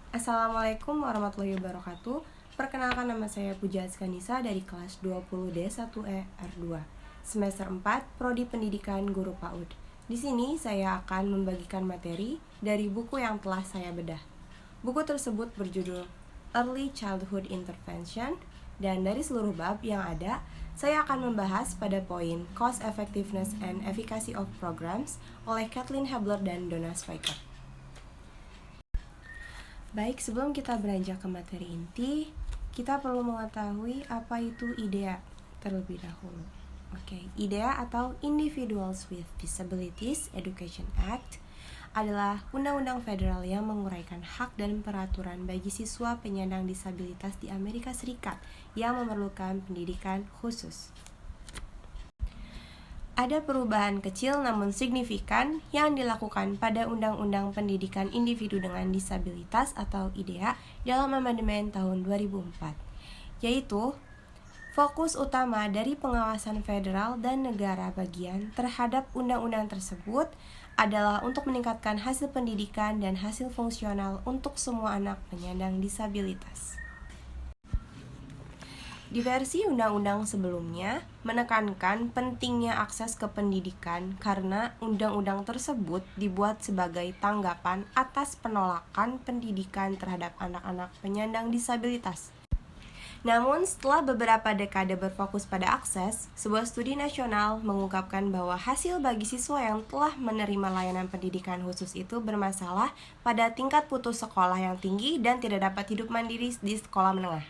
Assalamualaikum warahmatullahi wabarakatuh. Perkenalkan, nama saya Puja Askanisa dari kelas 20D1E R2 semester 4 Prodi Pendidikan Guru PAUD. Di sini saya akan membagikan materi dari buku yang telah saya bedah. Buku tersebut berjudul Early Childhood Intervention, dan dari seluruh bab yang ada, saya akan membahas pada poin Cost Effectiveness and Efficacy of Programs oleh Kathleen Hebler dan Donna Schweiker. Baik, sebelum kita beranjak ke materi inti, kita perlu mengetahui apa itu IDEA terlebih dahulu. IDEA atau Individuals with Disabilities Education Act adalah undang-undang federal yang menguraikan hak dan peraturan bagi siswa penyandang disabilitas di Amerika Serikat yang memerlukan pendidikan khusus. Ada perubahan kecil namun signifikan yang dilakukan pada Undang-Undang Pendidikan Individu dengan Disabilitas atau IDEA dalam amandemen tahun 2004, yaitu fokus utama dari pengawasan federal dan negara bagian terhadap undang-undang tersebut adalah untuk meningkatkan hasil pendidikan dan hasil fungsional untuk semua anak penyandang disabilitas. Di versi undang-undang sebelumnya, menekankan pentingnya akses ke pendidikan karena undang-undang tersebut dibuat sebagai tanggapan atas penolakan pendidikan terhadap anak-anak penyandang disabilitas. Namun, setelah beberapa dekade berfokus pada akses, sebuah studi nasional mengungkapkan bahwa hasil bagi siswa yang telah menerima layanan pendidikan khusus itu bermasalah pada tingkat putus sekolah yang tinggi dan tidak dapat hidup mandiri di sekolah menengah.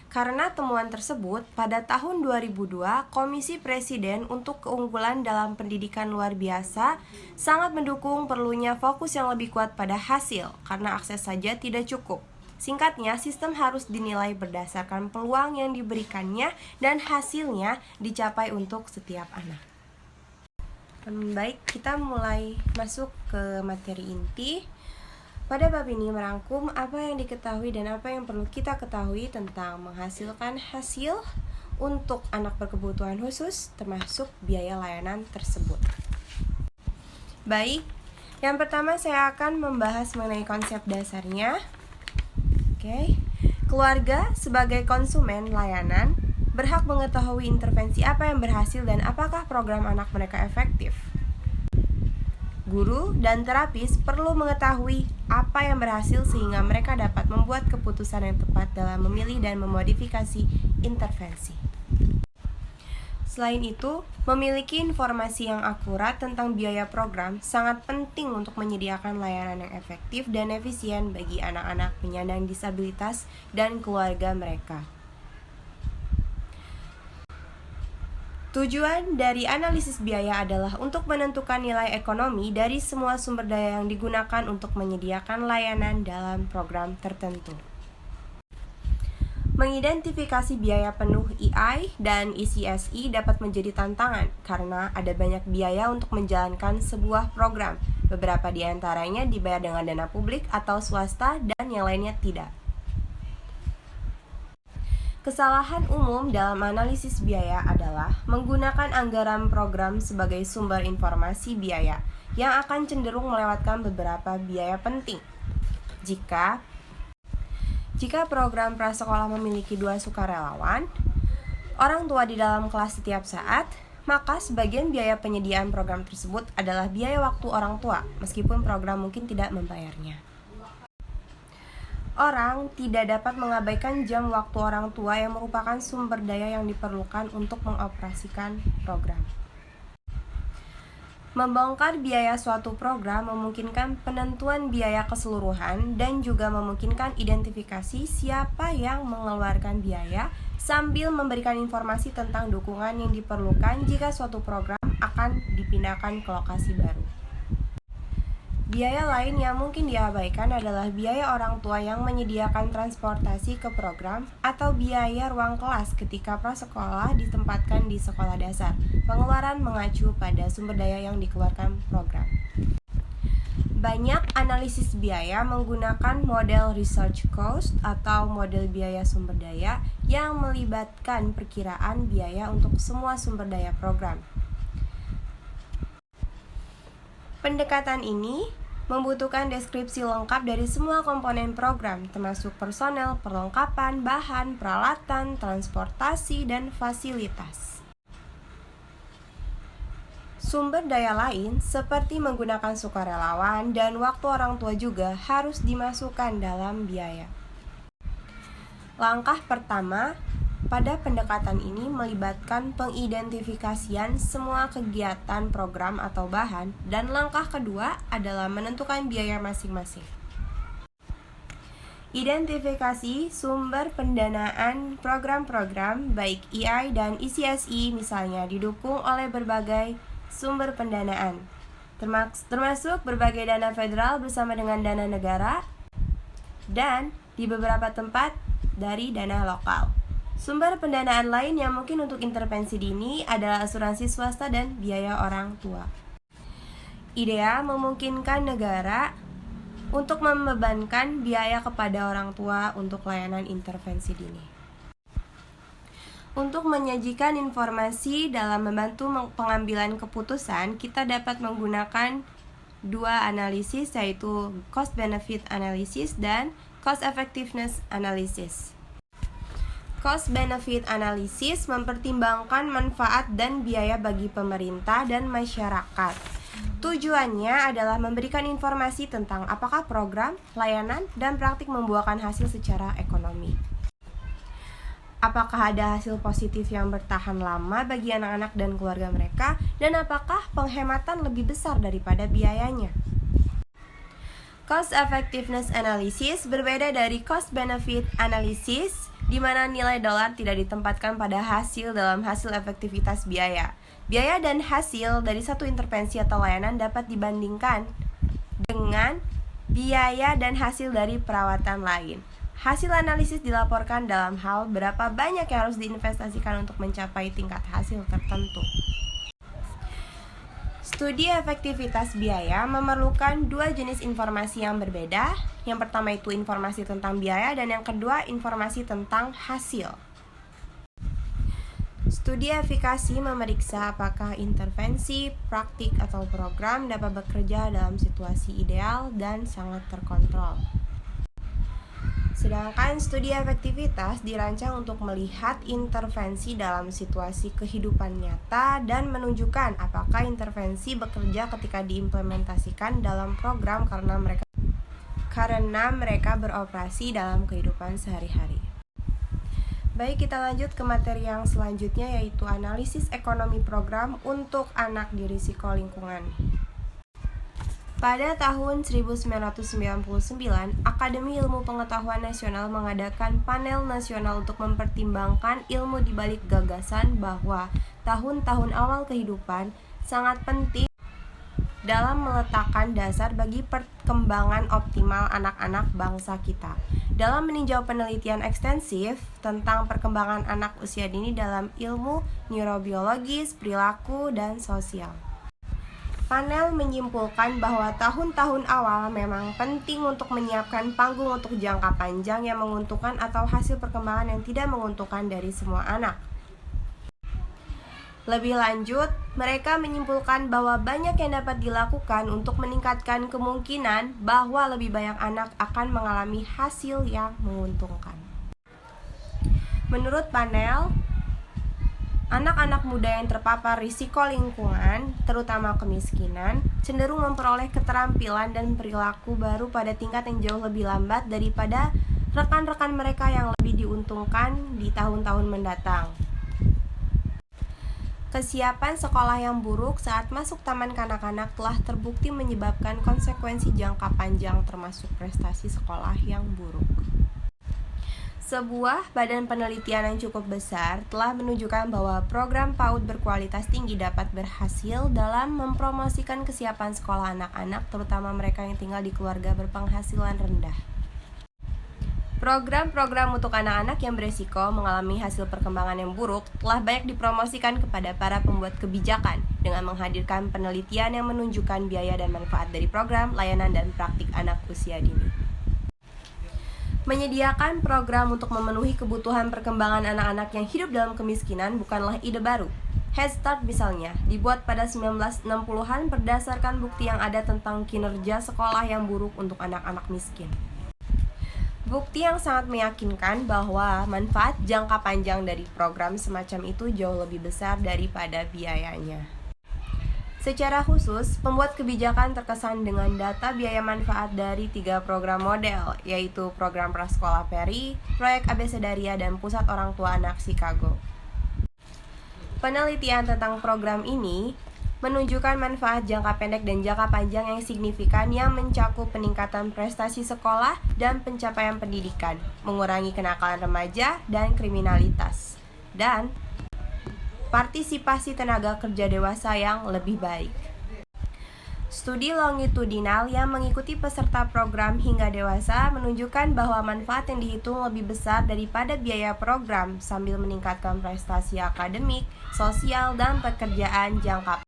Karena temuan tersebut, pada tahun 2002, Komisi Presiden untuk Keunggulan dalam Pendidikan Luar Biasa sangat mendukung perlunya fokus yang lebih kuat pada hasil, karena akses saja tidak cukup. Singkatnya, sistem harus dinilai berdasarkan peluang yang diberikannya dan hasilnya dicapai untuk setiap anak. Baik, kita mulai masuk ke materi inti. Pada bab ini merangkum apa yang diketahui dan apa yang perlu kita ketahui tentang menghasilkan hasil untuk anak berkebutuhan khusus, termasuk biaya layanan tersebut. Baik, yang pertama saya akan membahas mengenai konsep dasarnya. Keluarga sebagai konsumen layanan berhak mengetahui intervensi apa yang berhasil dan apakah program anak mereka efektif. Guru dan terapis perlu mengetahui apa yang berhasil sehingga mereka dapat membuat keputusan yang tepat dalam memilih dan memodifikasi intervensi. Selain itu, memiliki informasi yang akurat tentang biaya program sangat penting untuk menyediakan layanan yang efektif dan efisien bagi anak-anak penyandang disabilitas dan keluarga mereka. Tujuan dari analisis biaya adalah untuk menentukan nilai ekonomi dari semua sumber daya yang digunakan untuk menyediakan layanan dalam program tertentu. Mengidentifikasi biaya penuh EI dan ECSI dapat menjadi tantangan karena ada banyak biaya untuk menjalankan sebuah program. Beberapa di antaranya dibayar dengan dana publik atau swasta dan yang lainnya tidak. Kesalahan umum dalam analisis biaya adalah menggunakan anggaran program sebagai sumber informasi biaya yang akan cenderung melewatkan beberapa biaya penting. Jika program prasekolah memiliki 2 sukarelawan, orang tua di dalam kelas setiap saat, maka sebagian biaya penyediaan program tersebut adalah biaya waktu orang tua, meskipun program mungkin tidak membayarnya. Orang tidak dapat mengabaikan jam waktu orang tua yang merupakan sumber daya yang diperlukan untuk mengoperasikan program. Membongkar biaya suatu program memungkinkan penentuan biaya keseluruhan dan juga memungkinkan identifikasi siapa yang mengeluarkan biaya sambil memberikan informasi tentang dukungan yang diperlukan jika suatu program akan dipindahkan ke lokasi baru. Biaya lain yang mungkin diabaikan adalah biaya orang tua yang menyediakan transportasi ke program atau biaya ruang kelas ketika prasekolah ditempatkan di sekolah dasar. Pengeluaran mengacu pada sumber daya yang dikeluarkan program. Banyak analisis biaya menggunakan model research cost atau model biaya sumber daya yang melibatkan perkiraan biaya untuk semua sumber daya program. Pendekatan ini Membutuhkan deskripsi lengkap dari semua komponen program, termasuk personel, perlengkapan, bahan, peralatan, transportasi, dan fasilitas. Sumber daya lain seperti menggunakan sukarelawan dan waktu orang tua juga harus dimasukkan dalam biaya. Langkah pertama pada pendekatan ini melibatkan pengidentifikasian semua kegiatan program atau bahan, dan langkah kedua adalah menentukan biaya masing-masing. Identifikasi sumber pendanaan program-program baik EI dan ECSI misalnya didukung oleh berbagai sumber pendanaan, termasuk berbagai dana federal bersama dengan dana negara, dan di beberapa tempat dari dana lokal. Sumber pendanaan lain yang mungkin untuk intervensi dini adalah asuransi swasta dan biaya orang tua. IDEA memungkinkan negara untuk membebankan biaya kepada orang tua untuk layanan intervensi dini. Untuk menyajikan informasi dalam membantu pengambilan keputusan, kita dapat menggunakan dua analisis, yaitu cost benefit analysis dan cost effectiveness analysis. Cost benefit analysis mempertimbangkan manfaat dan biaya bagi pemerintah dan masyarakat. Tujuannya adalah memberikan informasi tentang apakah program, layanan, dan praktik membuahkan hasil secara ekonomi. Apakah ada hasil positif yang bertahan lama bagi anak-anak dan keluarga mereka, dan apakah penghematan lebih besar daripada biayanya. Cost effectiveness analysis berbeda dari cost benefit analysis, di mana nilai dolar tidak ditempatkan pada hasil dalam hasil efektivitas biaya. Biaya dan hasil dari satu intervensi atau layanan dapat dibandingkan dengan biaya dan hasil dari perawatan lain. Hasil analisis dilaporkan dalam hal berapa banyak yang harus diinvestasikan untuk mencapai tingkat hasil tertentu. Studi efektivitas biaya memerlukan dua jenis informasi yang berbeda. Yang pertama itu informasi tentang biaya, dan yang kedua informasi tentang hasil. Studi efikasi memeriksa apakah intervensi, praktik, atau program dapat bekerja dalam situasi ideal dan sangat terkontrol. Sedangkan studi efektivitas dirancang untuk melihat intervensi dalam situasi kehidupan nyata dan menunjukkan apakah intervensi bekerja ketika diimplementasikan dalam program karena mereka beroperasi dalam kehidupan sehari-hari. Baik, kita lanjut ke materi yang selanjutnya, yaitu analisis ekonomi program untuk anak di risiko lingkungan. Pada tahun 1999, Akademi Ilmu Pengetahuan Nasional mengadakan panel nasional untuk mempertimbangkan ilmu di balik gagasan bahwa tahun-tahun awal kehidupan sangat penting dalam meletakkan dasar bagi perkembangan optimal anak-anak bangsa kita. Dalam meninjau penelitian ekstensif tentang perkembangan anak usia dini dalam ilmu neurobiologis, perilaku, dan sosial. Panel menyimpulkan bahwa tahun-tahun awal memang penting untuk menyiapkan panggung untuk jangka panjang yang menguntungkan atau hasil perkembangan yang tidak menguntungkan dari semua anak. Lebih lanjut, mereka menyimpulkan bahwa banyak yang dapat dilakukan untuk meningkatkan kemungkinan bahwa lebih banyak anak akan mengalami hasil yang menguntungkan. Menurut panel, anak-anak muda yang terpapar risiko lingkungan, terutama kemiskinan, cenderung memperoleh keterampilan dan perilaku baru pada tingkat yang jauh lebih lambat daripada rekan-rekan mereka yang lebih diuntungkan di tahun-tahun mendatang. Kesiapan sekolah yang buruk saat masuk taman kanak-kanak telah terbukti menyebabkan konsekuensi jangka panjang termasuk prestasi sekolah yang buruk. Sebuah badan penelitian yang cukup besar telah menunjukkan bahwa program PAUD berkualitas tinggi dapat berhasil dalam mempromosikan kesiapan sekolah anak-anak, terutama mereka yang tinggal di keluarga berpenghasilan rendah. Program-program untuk anak-anak yang beresiko mengalami hasil perkembangan yang buruk telah banyak dipromosikan kepada para pembuat kebijakan dengan menghadirkan penelitian yang menunjukkan biaya dan manfaat dari program, layanan, dan praktik anak usia dini. Menyediakan program untuk memenuhi kebutuhan perkembangan anak-anak yang hidup dalam kemiskinan bukanlah ide baru. Head Start misalnya, dibuat pada 1960-an berdasarkan bukti yang ada tentang kinerja sekolah yang buruk untuk anak-anak miskin. Bukti yang sangat meyakinkan bahwa manfaat jangka panjang dari program semacam itu jauh lebih besar daripada biayanya. Secara khusus, pembuat kebijakan terkesan dengan data biaya manfaat dari 3 program model, yaitu program Prasekolah Perry, proyek Abecedaria, dan Pusat Orang Tua Anak Chicago. Penelitian tentang program ini menunjukkan manfaat jangka pendek dan jangka panjang yang signifikan yang mencakup peningkatan prestasi sekolah dan pencapaian pendidikan, mengurangi kenakalan remaja dan kriminalitas, dan partisipasi tenaga kerja dewasa yang lebih baik. Studi longitudinal yang mengikuti peserta program hingga dewasa menunjukkan bahwa manfaat yang dihitung lebih besar daripada biaya program sambil meningkatkan prestasi akademik, sosial, dan pekerjaan jangka.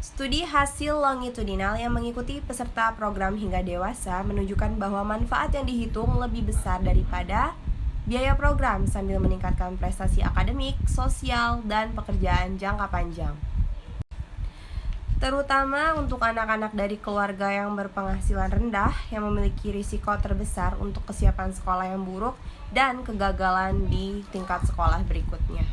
Studi hasil longitudinal yang mengikuti peserta program hingga dewasa menunjukkan bahwa manfaat yang dihitung lebih besar daripada biaya program sambil meningkatkan prestasi akademik, sosial, dan pekerjaan jangka panjang. Terutama untuk anak-anak dari keluarga yang berpenghasilan rendah yang memiliki risiko terbesar untuk kesiapan sekolah yang buruk dan kegagalan di tingkat sekolah berikutnya.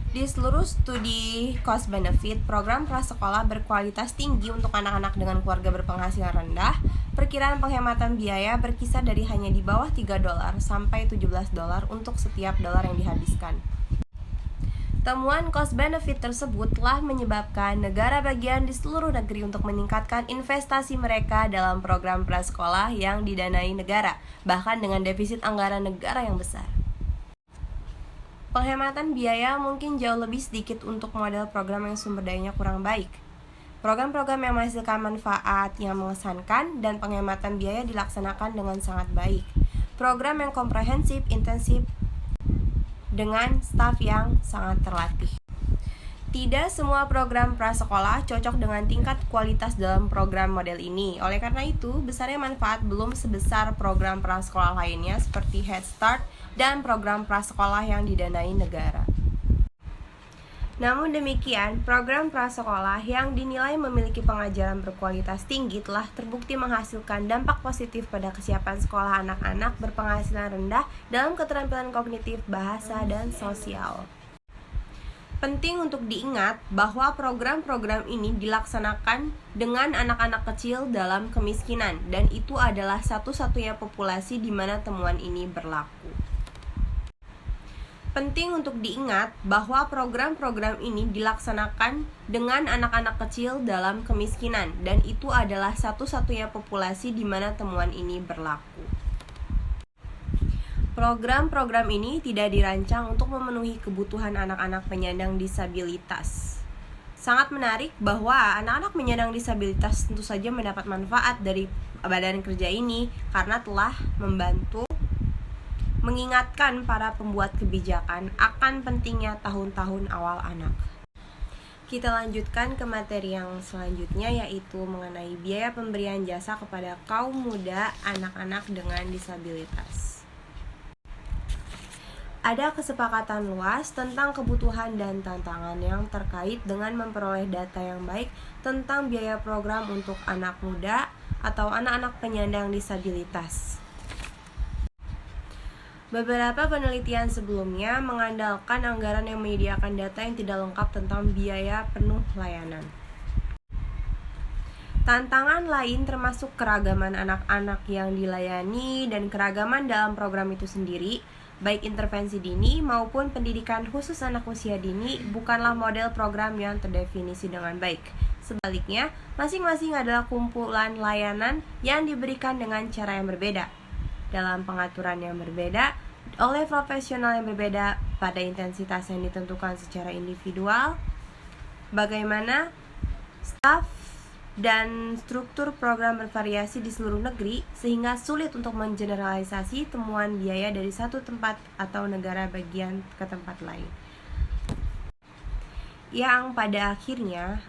Di seluruh studi cost benefit, program prasekolah berkualitas tinggi untuk anak-anak dengan keluarga berpenghasilan rendah. Perkiraan penghematan biaya berkisar dari hanya di bawah $3 sampai $17 untuk setiap dolar yang dihabiskan. Temuan cost benefit tersebut telah menyebabkan negara bagian di seluruh negeri untuk meningkatkan investasi mereka dalam program prasekolah yang didanai negara, bahkan dengan defisit anggaran negara yang besar. Penghematan biaya mungkin jauh lebih sedikit untuk model program yang sumber dayanya kurang baik. Program-program yang menghasilkan manfaat yang mengesankan dan penghematan biaya dilaksanakan dengan sangat baik. Program yang komprehensif, intensif, dengan staf yang sangat terlatih. Tidak semua program prasekolah cocok dengan tingkat kualitas dalam program model ini. Oleh karena itu, besarnya manfaat belum sebesar program prasekolah lainnya seperti Head Start dan program prasekolah yang didanai negara. Namun demikian, program prasekolah yang dinilai memiliki pengajaran berkualitas tinggi telah terbukti menghasilkan dampak positif pada kesiapan sekolah anak-anak berpenghasilan rendah dalam keterampilan kognitif, bahasa, dan sosial. Penting untuk diingat bahwa program-program ini dilaksanakan dengan anak-anak kecil dalam kemiskinan, dan itu adalah satu-satunya populasi di mana temuan ini berlaku. Penting untuk diingat bahwa program-program ini dilaksanakan dengan anak-anak kecil dalam kemiskinan, dan itu adalah satu-satunya populasi di mana temuan ini berlaku. Program-program ini tidak dirancang untuk memenuhi kebutuhan anak-anak penyandang disabilitas. Sangat menarik bahwa anak-anak penyandang disabilitas tentu saja mendapat manfaat dari badan kerja ini karena telah membantu mengingatkan para pembuat kebijakan akan pentingnya tahun-tahun awal anak. Kita lanjutkan ke materi yang selanjutnya, yaitu mengenai biaya pemberian jasa kepada kaum muda anak-anak dengan disabilitas. Ada kesepakatan luas tentang kebutuhan dan tantangan yang terkait dengan memperoleh data yang baik tentang biaya program untuk anak muda atau anak-anak penyandang disabilitas. Beberapa penelitian sebelumnya mengandalkan anggaran yang menyediakan data yang tidak lengkap tentang biaya penuh layanan. Tantangan lain termasuk keragaman anak-anak yang dilayani dan keragaman dalam program itu sendiri, baik intervensi dini maupun pendidikan khusus anak usia dini bukanlah model program yang terdefinisi dengan baik. Sebaliknya, masing-masing adalah kumpulan layanan yang diberikan dengan cara yang berbeda, dalam pengaturan yang berbeda, oleh profesional yang berbeda, pada intensitas yang ditentukan secara individual, bagaimana staf dan struktur program bervariasi di seluruh negeri, sehingga sulit untuk mengeneralisasi temuan biaya dari satu tempat atau negara bagian ke tempat lain. Yang pada akhirnya,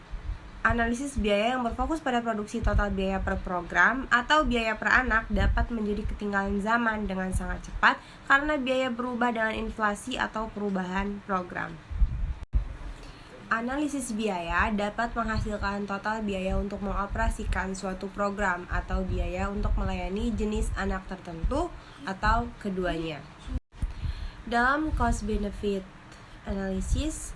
analisis biaya yang berfokus pada produksi total biaya per program atau biaya per anak dapat menjadi ketinggalan zaman dengan sangat cepat karena biaya berubah dengan inflasi atau perubahan program. Analisis biaya dapat menghasilkan total biaya untuk mengoperasikan suatu program atau biaya untuk melayani jenis anak tertentu atau keduanya. Dalam cost benefit analysis,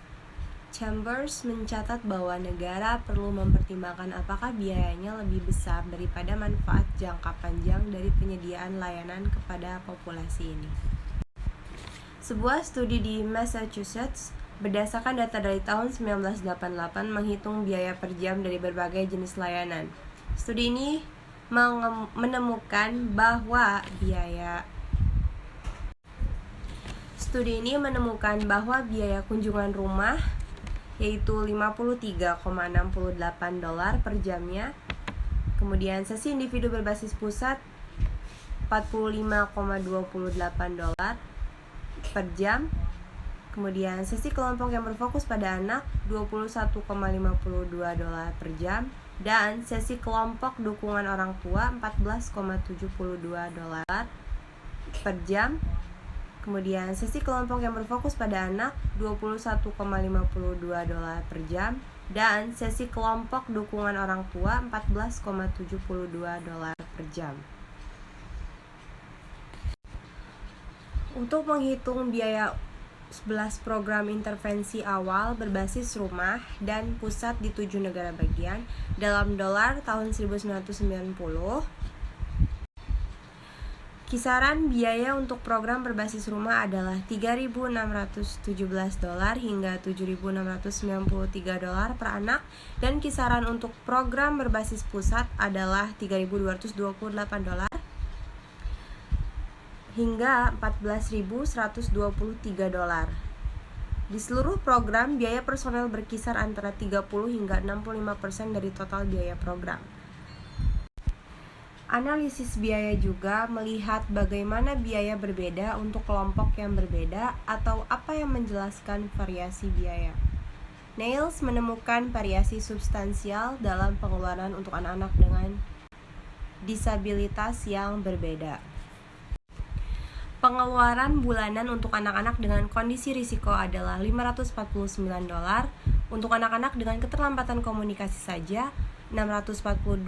Chambers mencatat bahwa negara perlu mempertimbangkan apakah biayanya lebih besar daripada manfaat jangka panjang dari penyediaan layanan kepada populasi ini. Sebuah studi di Massachusetts berdasarkan data dari tahun 1988 menghitung biaya per jam dari berbagai jenis layanan. Studi ini menemukan bahwa biaya kunjungan rumah yaitu $53,68 per jamnya. Kemudian sesi individu berbasis pusat $45,28 per jam. Kemudian sesi kelompok yang berfokus pada anak $21,52 per jam, dan sesi kelompok dukungan orang tua $14,72 per jam. Kemudian sesi kelompok yang berfokus pada anak $21,52 per jam, dan sesi kelompok dukungan orang tua $14,72 per jam. Untuk menghitung biaya 11 program intervensi awal berbasis rumah dan pusat di 7 negara bagian dalam dolar tahun 1990, kisaran biaya untuk program berbasis rumah adalah $3.617 hingga $7.693 per anak, dan kisaran untuk program berbasis pusat adalah $3.228 hingga $14.123. Di seluruh program, biaya personel berkisar antara 30 hingga 65% dari total biaya program. Analisis biaya juga melihat bagaimana biaya berbeda untuk kelompok yang berbeda atau apa yang menjelaskan variasi biaya. Niles menemukan variasi substansial dalam pengeluaran untuk anak-anak dengan disabilitas yang berbeda. Pengeluaran bulanan untuk anak-anak dengan kondisi risiko adalah $549, untuk anak-anak dengan keterlambatan komunikasi saja $642,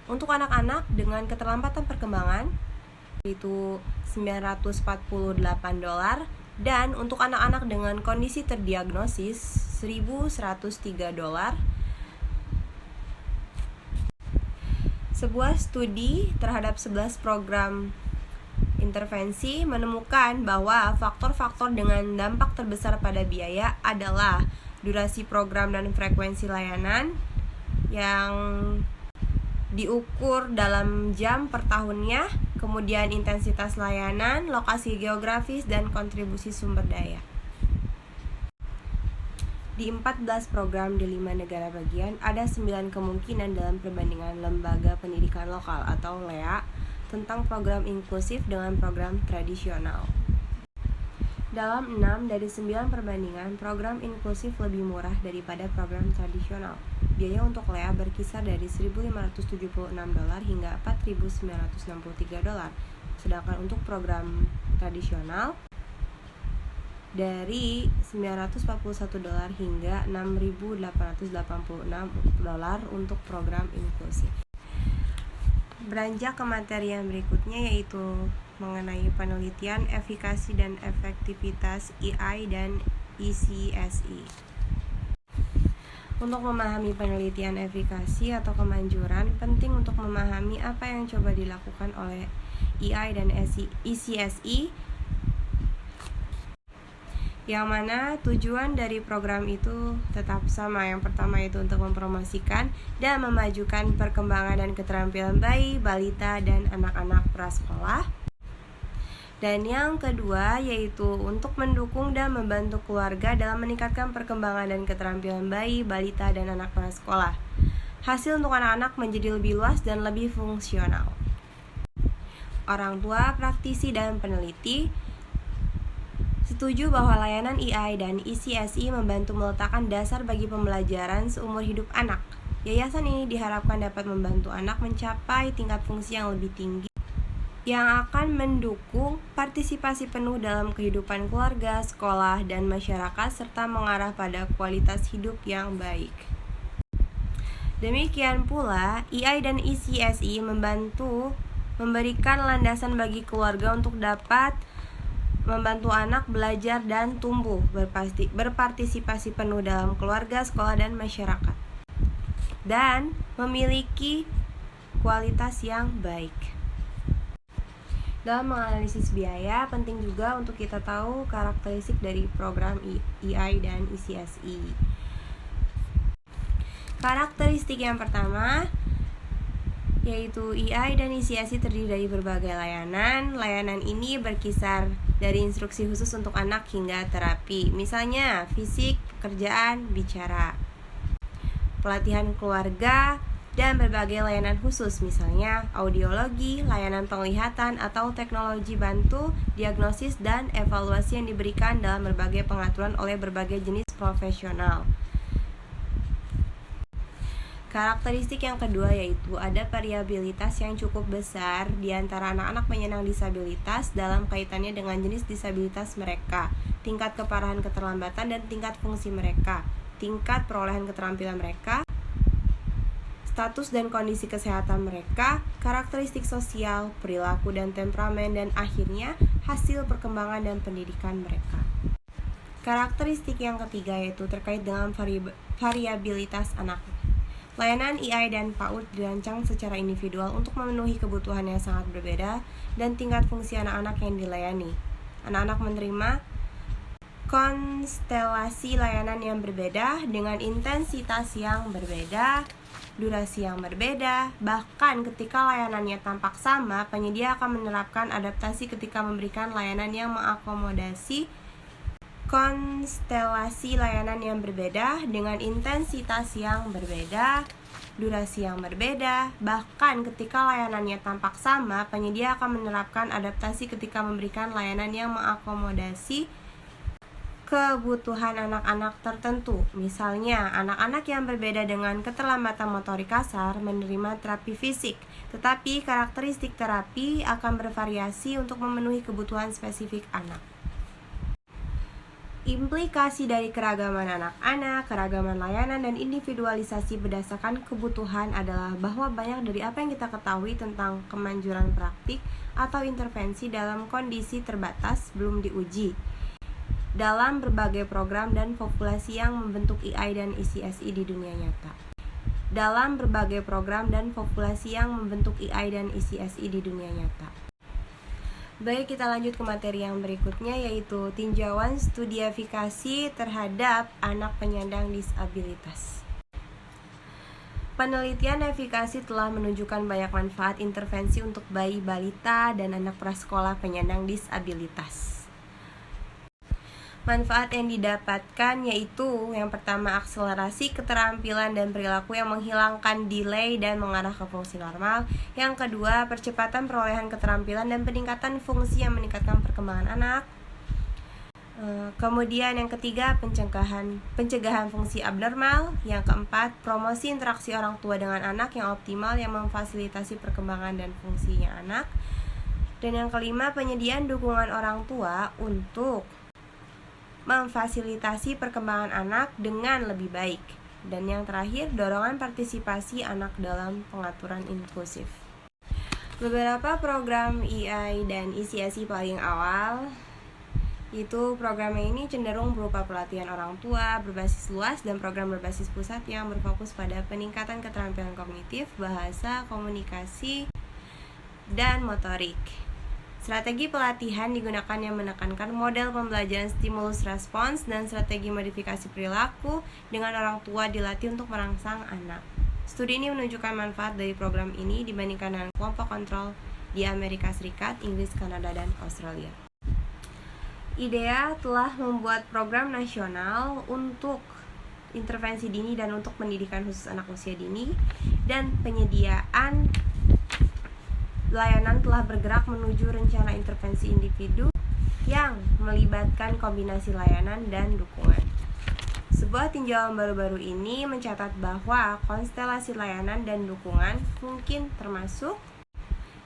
untuk anak-anak dengan keterlambatan perkembangan yaitu $948, dan untuk anak-anak dengan kondisi terdiagnosis $1.103. Sebuah studi terhadap 11 program intervensi menemukan bahwa faktor-faktor dengan dampak terbesar pada biaya adalah durasi program dan frekuensi layanan yang diukur dalam jam per tahunnya, kemudian intensitas layanan, lokasi geografis, dan kontribusi sumber daya. Di 14 program di 5 negara bagian, ada 9 kemungkinan dalam perbandingan lembaga pendidikan lokal atau LEA tentang program inklusif dengan program tradisional. Dalam 6 dari 9 perbandingan, program inklusif lebih murah daripada program tradisional. Biaya untuk LEA berkisar dari $1.576 hingga $4.963, sedangkan untuk program tradisional dari $941 hingga $6.886 untuk program inklusif. Beranjak ke materi yang berikutnya, yaitu mengenai penelitian efikasi dan efektivitas EI dan ECSI. Untuk memahami penelitian efikasi atau kemanjuran, penting untuk memahami apa yang coba dilakukan oleh EI dan ECSI, yang mana tujuan dari program itu tetap sama. Yang pertama itu untuk mempromosikan dan memajukan perkembangan dan keterampilan bayi, balita, dan anak-anak prasekolah. Dan yang kedua yaitu untuk mendukung dan membantu keluarga dalam meningkatkan perkembangan dan keterampilan bayi, balita, dan anak prasekolah. Hasil untuk anak-anak menjadi lebih luas dan lebih fungsional. Orang tua, praktisi, dan peneliti setuju bahwa layanan EI dan ECSI membantu meletakkan dasar bagi pembelajaran seumur hidup anak. Yayasan ini diharapkan dapat membantu anak mencapai tingkat fungsi yang lebih tinggi yang akan mendukung partisipasi penuh dalam kehidupan keluarga, sekolah, dan masyarakat, serta mengarah pada kualitas hidup yang baik. Demikian pula, EI dan ECSI memberikan landasan bagi keluarga untuk dapat membantu anak belajar dan tumbuh berpartisipasi penuh dalam keluarga, sekolah, dan masyarakat, dan memiliki kualitas yang baik. Dalam menganalisis biaya, penting juga untuk kita tahu karakteristik dari program EI dan ECSI. Karakteristik yang pertama yaitu EI dan ECSI terdiri dari berbagai layanan. Layanan ini berkisar dari instruksi khusus untuk anak hingga terapi, misalnya fisik, pekerjaan, bicara, pelatihan keluarga, dan berbagai layanan khusus, misalnya audiologi, layanan penglihatan, atau teknologi bantu, diagnosis, dan evaluasi yang diberikan dalam berbagai pengaturan oleh berbagai jenis profesional. Karakteristik yang kedua yaitu ada variabilitas yang cukup besar di antara anak-anak penyandang disabilitas dalam kaitannya dengan jenis disabilitas mereka, tingkat keparahan keterlambatan dan tingkat fungsi mereka, tingkat perolehan keterampilan mereka, status dan kondisi kesehatan mereka, karakteristik sosial, perilaku dan temperamen, dan akhirnya hasil perkembangan dan pendidikan mereka. Karakteristik yang ketiga yaitu terkait dengan variabilitas anak. Layanan EI dan PAUD dirancang secara individual untuk memenuhi kebutuhan yang sangat berbeda dan tingkat fungsi anak-anak yang dilayani. Anak-anak menerima konstelasi layanan yang berbeda dengan intensitas yang berbeda, durasi yang berbeda, bahkan ketika layanannya tampak sama, penyedia akan menerapkan adaptasi ketika memberikan layanan yang mengakomodasi konstelasi layanan yang berbeda dengan intensitas yang berbeda, durasi yang berbeda, bahkan ketika layanannya tampak sama, penyedia akan menerapkan adaptasi ketika memberikan layanan yang mengakomodasi kebutuhan anak-anak tertentu. Misalnya, anak-anak yang berbeda dengan keterlambatan motorik kasar menerima terapi fisik, tetapi karakteristik terapi akan bervariasi untuk memenuhi kebutuhan spesifik anak. Implikasi dari keragaman anak-anak, keragaman layanan, dan individualisasi berdasarkan kebutuhan adalah bahwa banyak dari apa yang kita ketahui tentang kemanjuran praktik atau intervensi dalam kondisi terbatas belum diuji dalam berbagai program dan populasi yang membentuk EI dan ECSI di dunia nyata. Dalam berbagai program dan populasi yang membentuk EI dan ECSI di dunia nyata. Baik, kita lanjut ke materi yang berikutnya yaitu tinjauan studi efikasi terhadap anak penyandang disabilitas. Penelitian efikasi telah menunjukkan banyak manfaat intervensi untuk bayi balita dan anak prasekolah penyandang disabilitas. Manfaat yang didapatkan yaitu yang pertama, akselerasi keterampilan dan perilaku yang menghilangkan delay dan mengarah ke fungsi normal. Yang kedua, percepatan perolehan keterampilan dan peningkatan fungsi yang meningkatkan perkembangan anak. Kemudian yang ketiga, pencegahan fungsi abnormal. Yang keempat, promosi interaksi orang tua dengan anak yang optimal yang memfasilitasi perkembangan dan fungsinya anak. Dan yang kelima, penyediaan dukungan orang tua untuk memfasilitasi perkembangan anak dengan lebih baik. Dan yang terakhir, dorongan partisipasi anak dalam pengaturan inklusif. Beberapa program EI dan ECSI paling awal itu program ini cenderung berupa pelatihan orang tua berbasis luas dan program berbasis pusat yang berfokus pada peningkatan keterampilan kognitif, bahasa, komunikasi, dan motorik. Strategi pelatihan digunakan yang menekankan model pembelajaran stimulus respons dan strategi modifikasi perilaku dengan orang tua dilatih untuk merangsang anak. Studi ini menunjukkan manfaat dari program ini dibandingkan dengan kelompok kontrol di Amerika Serikat, Inggris, Kanada, dan Australia. IDEA telah membuat program nasional untuk intervensi dini dan untuk pendidikan khusus anak usia dini, dan penyediaan layanan telah bergerak menuju rencana intervensi individu yang melibatkan kombinasi layanan dan dukungan. Sebuah tinjauan baru-baru ini mencatat bahwa konstelasi layanan dan dukungan mungkin termasuk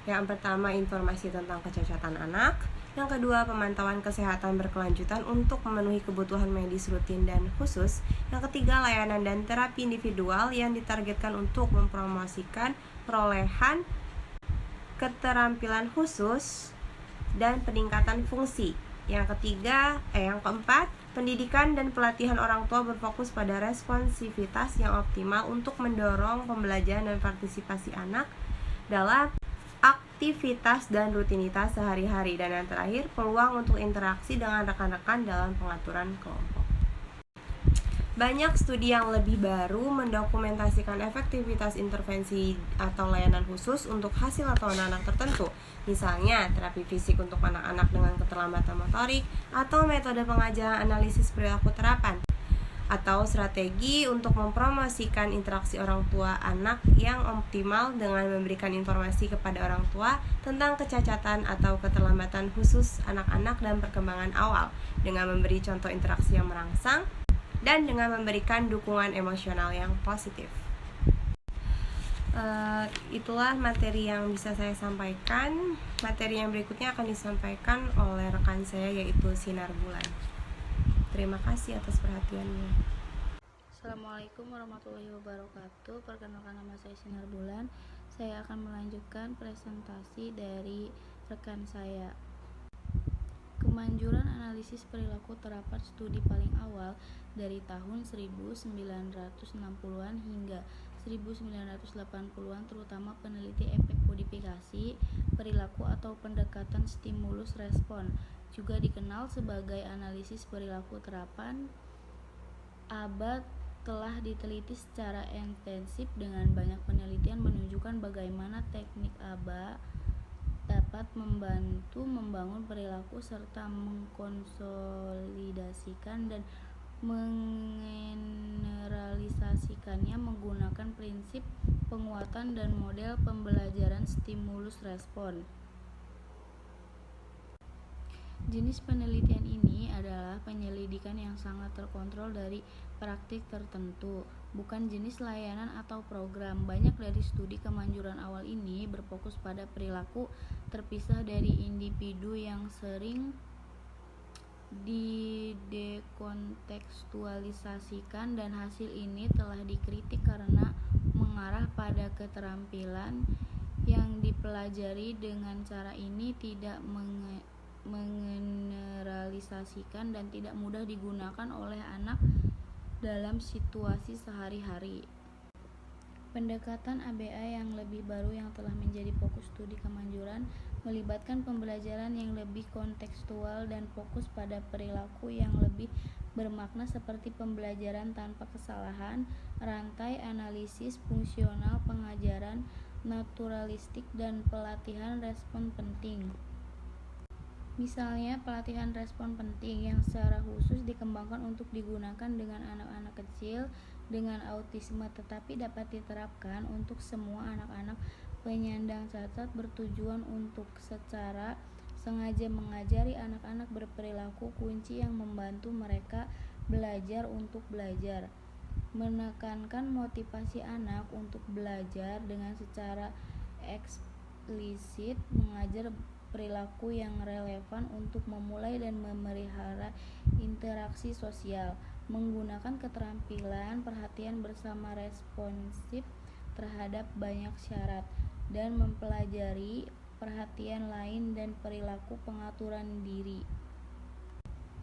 Yang pertama, informasi tentang kecacatan anak. Yang kedua, pemantauan kesehatan berkelanjutan untuk memenuhi kebutuhan medis rutin dan khusus. Yang ketiga, layanan dan terapi individual yang ditargetkan untuk mempromosikan perolehan keterampilan khusus dan peningkatan fungsi. Yang keempat, pendidikan dan pelatihan orang tua berfokus pada responsivitas yang optimal untuk mendorong pembelajaran dan partisipasi anak dalam aktivitas dan rutinitas sehari-hari. Dan yang terakhir, peluang untuk interaksi dengan rekan-rekan dalam pengaturan kelompok. Banyak studi yang lebih baru mendokumentasikan efektivitas intervensi atau layanan khusus untuk hasil atau anak-anak tertentu. Misalnya, terapi fisik untuk anak-anak dengan keterlambatan motorik, atau metode pengajaran analisis perilaku terapan, atau strategi untuk mempromosikan interaksi orang tua anak yang optimal dengan memberikan informasi kepada orang tua tentang kecacatan atau keterlambatan khusus anak-anak dan perkembangan awal, dengan memberi contoh interaksi yang merangsang dan dengan memberikan dukungan emosional yang positif. Itulah materi yang bisa saya sampaikan. Materi yang berikutnya akan disampaikan oleh rekan saya, yaitu Sinar Bulan. Terima kasih atas perhatiannya. Assalamualaikum warahmatullahi wabarakatuh. Perkenalkan, nama saya Sinar Bulan. Saya akan melanjutkan presentasi dari rekan saya. Kemanjuran analisis perilaku terapan studi paling awal dari tahun 1960-an hingga 1980-an, terutama peneliti efek kodifikasi perilaku atau pendekatan stimulus respon, juga dikenal sebagai analisis perilaku terapan, ABA, telah diteliti secara intensif dengan banyak penelitian menunjukkan bagaimana teknik ABA dapat membantu membangun perilaku serta mengkonsolidasikan dan menggeneralisasikannya menggunakan prinsip penguatan dan model pembelajaran stimulus respon. Jenis penelitian ini adalah penyelidikan yang sangat terkontrol dari praktik tertentu, bukan jenis layanan atau program. Banyak dari studi kemanjuran awal ini berfokus pada perilaku terpisah dari individu yang sering didekontekstualisasikan, dan hasil ini telah dikritik karena mengarah pada keterampilan yang dipelajari dengan cara ini tidak menggeneralisasikan dan tidak mudah digunakan oleh anak dalam situasi sehari-hari. Pendekatan ABA yang lebih baru yang telah menjadi fokus studi kemanjuran melibatkan pembelajaran yang lebih kontekstual dan fokus pada perilaku yang lebih bermakna seperti pembelajaran tanpa kesalahan, rantai analisis fungsional, pengajaran naturalistik, dan pelatihan respon penting. Misalnya, pelatihan respon penting yang secara khusus dikembangkan untuk digunakan dengan anak-anak kecil dengan autisme, tetapi dapat diterapkan untuk semua anak-anak penyandang cacat, bertujuan untuk secara sengaja mengajari anak-anak berperilaku kunci yang membantu mereka belajar untuk belajar, menekankan motivasi anak untuk belajar dengan secara eksplisit, mengajar perilaku yang relevan untuk memulai dan memelihara interaksi sosial, menggunakan keterampilan perhatian bersama responsif terhadap banyak syarat, dan mempelajari perhatian lain dan perilaku pengaturan diri.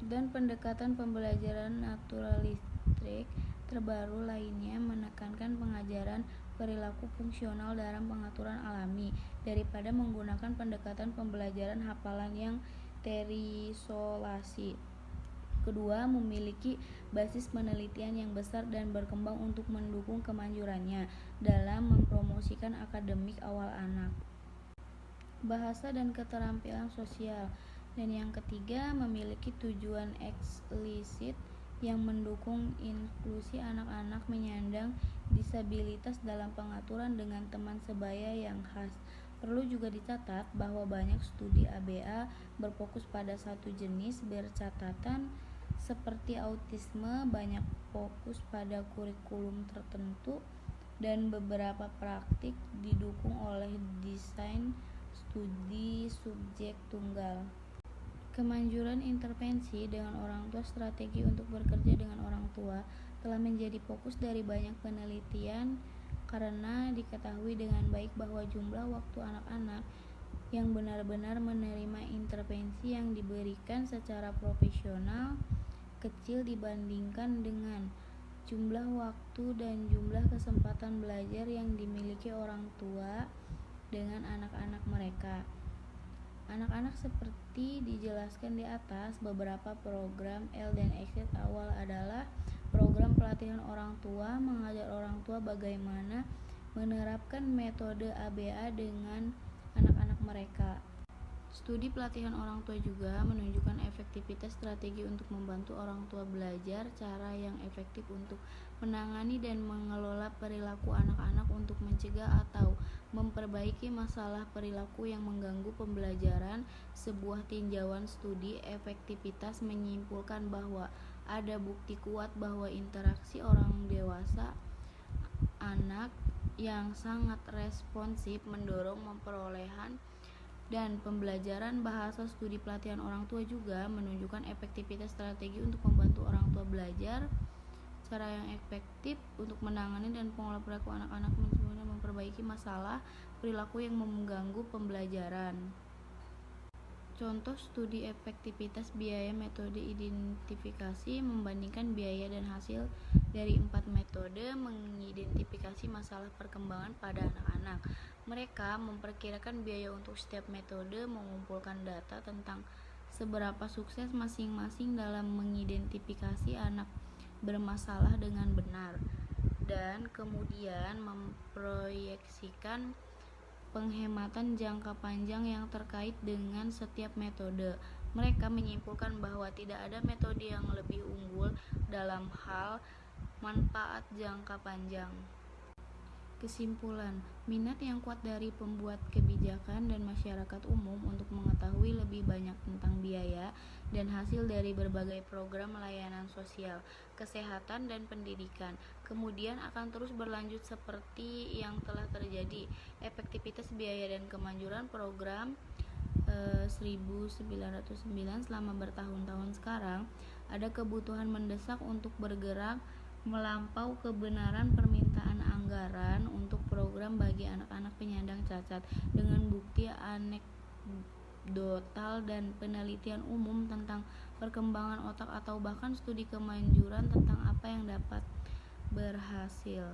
Dan pendekatan pembelajaran naturalistik terbaru lainnya menekankan pengajaran perilaku fungsional dalam pengaturan alami daripada menggunakan pendekatan pembelajaran hafalan yang terisolasi. Kedua, memiliki basis penelitian yang besar dan berkembang untuk mendukung kemanjurannya dalam mempromosikan akademik awal anak, bahasa, dan keterampilan sosial. Dan yang ketiga, memiliki tujuan eksplisit yang mendukung inklusi anak-anak penyandang disabilitas dalam pengaturan dengan teman sebaya yang khas. Perlu juga dicatat bahwa banyak studi ABA berfokus pada satu jenis bercatatan seperti autisme, banyak fokus pada kurikulum tertentu, dan beberapa praktik didukung oleh desain studi subjek tunggal. Kemanjuran intervensi dengan orang tua, strategi untuk bekerja dengan orang tua telah menjadi fokus dari banyak penelitian karena diketahui dengan baik bahwa jumlah waktu anak-anak yang benar-benar menerima intervensi yang diberikan secara profesional kecil dibandingkan dengan jumlah waktu dan jumlah kesempatan belajar yang dimiliki orang tua dengan anak-anak mereka. Anak-anak seperti dijelaskan di atas, beberapa program L dan Exit awal adalah program pelatihan orang tua, mengajar orang tua bagaimana menerapkan metode ABA dengan anak-anak mereka. Studi pelatihan orang tua juga menunjukkan efektivitas strategi untuk membantu orang tua belajar cara yang efektif untuk menangani dan mengelola perilaku anak-anak untuk mencegah atau memperbaiki masalah perilaku yang mengganggu pembelajaran. Sebuah tinjauan studi efektivitas menyimpulkan bahwa ada bukti kuat bahwa interaksi orang dewasa anak yang sangat responsif mendorong perolehan dan pembelajaran bahasa. Studi pelatihan orang tua juga menunjukkan efektivitas strategi untuk membantu orang tua belajar cara yang efektif untuk menangani dan mengelola perilaku anak-anak dan memperbaiki masalah perilaku yang mengganggu pembelajaran. Contoh studi efektivitas biaya metode identifikasi membandingkan biaya dan hasil dari 4 metode mengidentifikasi masalah perkembangan pada anak-anak. Mereka memperkirakan biaya untuk setiap metode, mengumpulkan data tentang seberapa sukses masing-masing dalam mengidentifikasi anak bermasalah dengan benar, dan kemudian memproyeksikan penghematan jangka panjang yang terkait dengan setiap metode. Mereka menyimpulkan bahwa tidak ada metode yang lebih unggul dalam hal manfaat jangka panjang. Kesimpulan, minat yang kuat dari pembuat kebijakan dan masyarakat umum untuk mengetahui lebih banyak tentang biaya dan hasil dari berbagai program layanan sosial, kesehatan, dan pendidikan kemudian akan terus berlanjut seperti yang telah terjadi. Efektivitas biaya dan kemanjuran program 1909 selama bertahun-tahun sekarang, ada kebutuhan mendesak untuk bergerak melampau kebenaran permintaan anggaran untuk program bagi anak-anak penyandang cacat dengan bukti anekdotal dan penelitian umum tentang perkembangan otak atau bahkan studi kemanjuran tentang apa yang dapat berhasil.